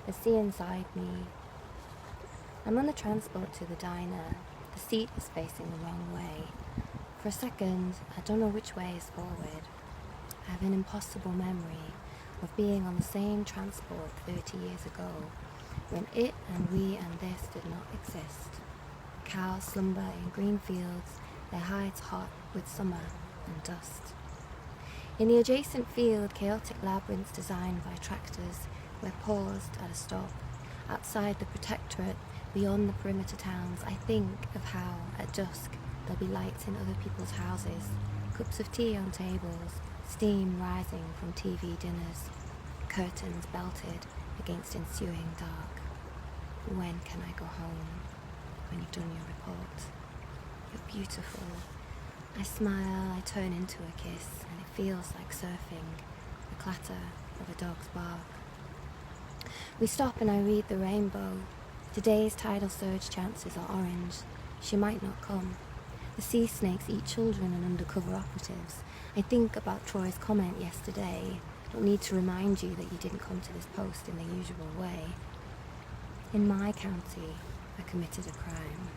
the sea inside me. I'm on the transport to the diner. The seat is facing the wrong way. For a second, I don't know which way is forward. I have an impossible memory of being on the same transport 30 years ago, when it and we and this did not exist. Cows slumber in green fields, their hides hot with summer and dust. In the adjacent field, chaotic labyrinths designed by tractors were paused at a stop. Outside the protectorate, beyond the perimeter towns, I think of how, at dusk, there'll be lights in other people's houses, cups of tea on tables, steam rising from TV dinners, curtains belted against ensuing dark. When can I go home? When you've done your report. You're beautiful. I smile, I turn into a kiss, and it feels like surfing, the clatter of a dog's bark. We stop and I read the rainbow. Today's tidal surge chances are orange. She might not come. The sea snakes eat children and undercover operatives. I think about Troy's comment yesterday. I don't need to remind you that you didn't come to this post in the usual way. In my county, I committed a crime.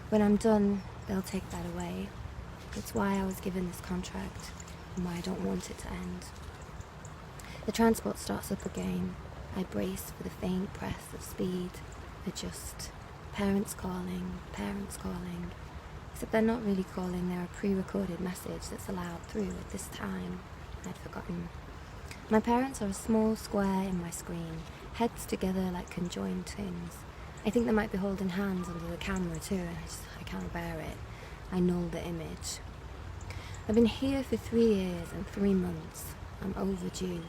When I'm done, they'll take that away. It's why I was given this contract, and why I don't want it to end. The transport starts up again. I brace for the faint press of speed. Adjust. Parents calling. Except they're not really calling, they're a pre-recorded message that's allowed through at this time. I'd forgotten. My parents are a small square in my screen, heads together like conjoined twins. I think they might be holding hands under the camera too, and I can't bear it. I null the image. I've been here for 3 years and 3 months. I'm overdue.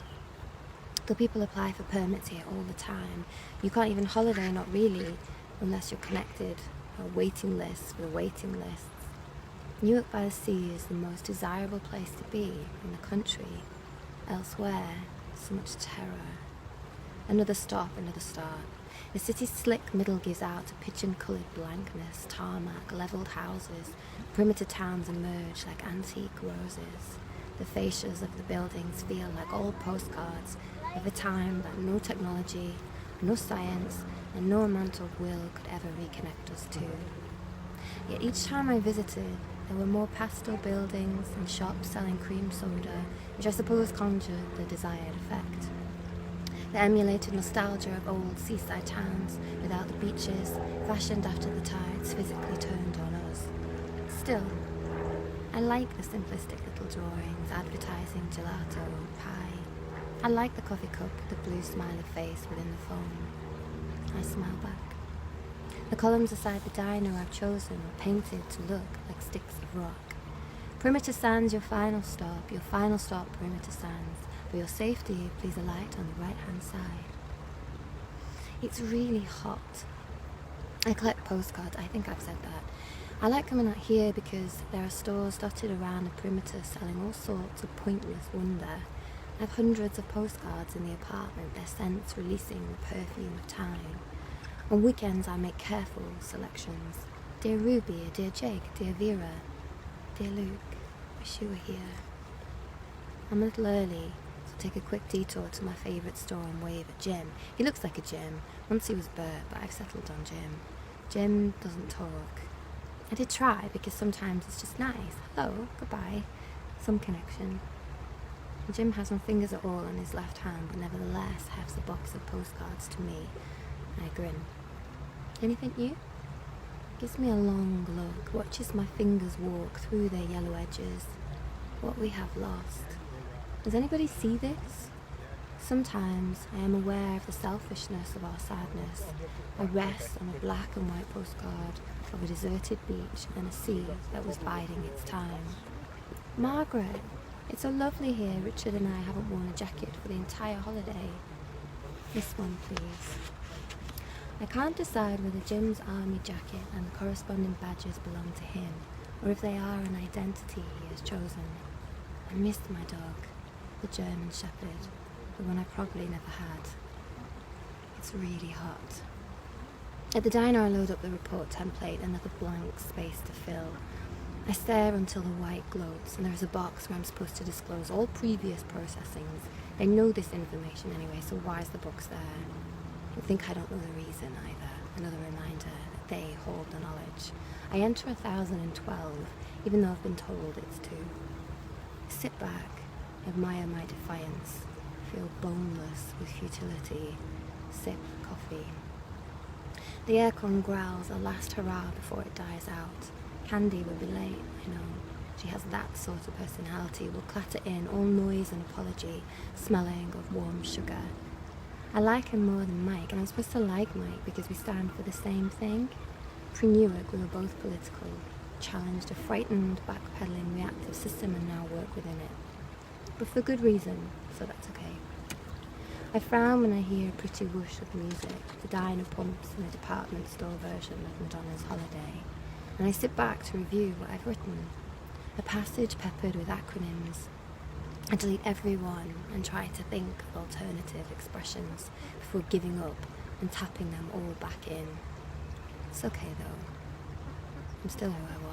Though people apply for permits here all the time, you can't even holiday, not really, unless you're connected. A waiting list for the waiting lists. Newark by the Sea is the most desirable place to be in the country. Elsewhere, so much terror. Another stop, another start. The city's slick middle gives out to pigeon-coloured blankness, tarmac, levelled houses. Perimeter towns emerge like antique roses. The fascias of the buildings feel like old postcards of a time that no technology, no science, and no amount of will could ever reconnect us to. Yet each time I visited, there were more pastel buildings and shops selling cream soda, which I suppose conjured the desired effect. The emulated nostalgia of old seaside towns without the beaches, fashioned after the tides physically turned on us. Still, I like the simplistic little drawings advertising gelato and pie. I like the coffee cup with the blue smiley face within the phone. I smile back. The columns beside the diner I've chosen are painted to look like sticks of rock. Perimeter Sands, your final stop, Perimeter Sands. For your safety, please alight on the right-hand side. It's really hot. I collect postcards, I think I've said that. I like coming out here because there are stores dotted around the perimeter selling all sorts of pointless wonder. I have hundreds of postcards in the apartment, their scents releasing the perfume of time. On weekends I make careful selections. Dear Ruby, dear Jake, dear Vera, dear Luke, wish you were here. I'm a little early, so take a quick detour to my favourite store and wave at Jim. He looks like a Jim. Once he was Bert, but I've settled on Jim. Jim doesn't talk. I did try, because sometimes it's just nice. Hello, goodbye, some connection. Jim has no fingers at all on his left hand, but nevertheless hefts a box of postcards to me. I grin. Anything new? Gives me a long look, watches my fingers walk through their yellow edges. What we have lost. Does anybody see this? Sometimes I am aware of the selfishness of our sadness. I rest on a black and white postcard of a deserted beach and a sea that was biding its time. Margaret! It's so lovely here. Richard and I haven't worn a jacket for the entire holiday. This one, please. I can't decide whether Jim's army jacket and the corresponding badges belong to him, or if they are an identity he has chosen. I missed my dog, the German Shepherd, the one I probably never had. It's really hot. At the diner I load up the report template, another blank space to fill. I stare until the white gloats, and there is a box where I'm supposed to disclose all previous processings. They know this information anyway, so why is the box there? I think I don't know the reason either. Another reminder that they hold the knowledge. I enter 1012, even though I've been told it's 2. I sit back, admire my defiance, feel boneless with futility, sip coffee. The aircon growls a last hurrah before it dies out. Candy will be late, I know. She has that sort of personality, will clatter in, all noise and apology, smelling of warm sugar. I like him more than Mike, and I'm supposed to like Mike because we stand for the same thing. Pre-Newark, we were both political, challenged a frightened, backpedaling, reactive system and now work within it. But for good reason, so that's okay. I frown when I hear a pretty whoosh of music, the diner pumps and a department store version of Madonna's Holiday, and I sit back to review what I've written. A passage peppered with acronyms. I delete every one and try to think of alternative expressions before giving up and tapping them all back in. It's okay though. I'm still who I was.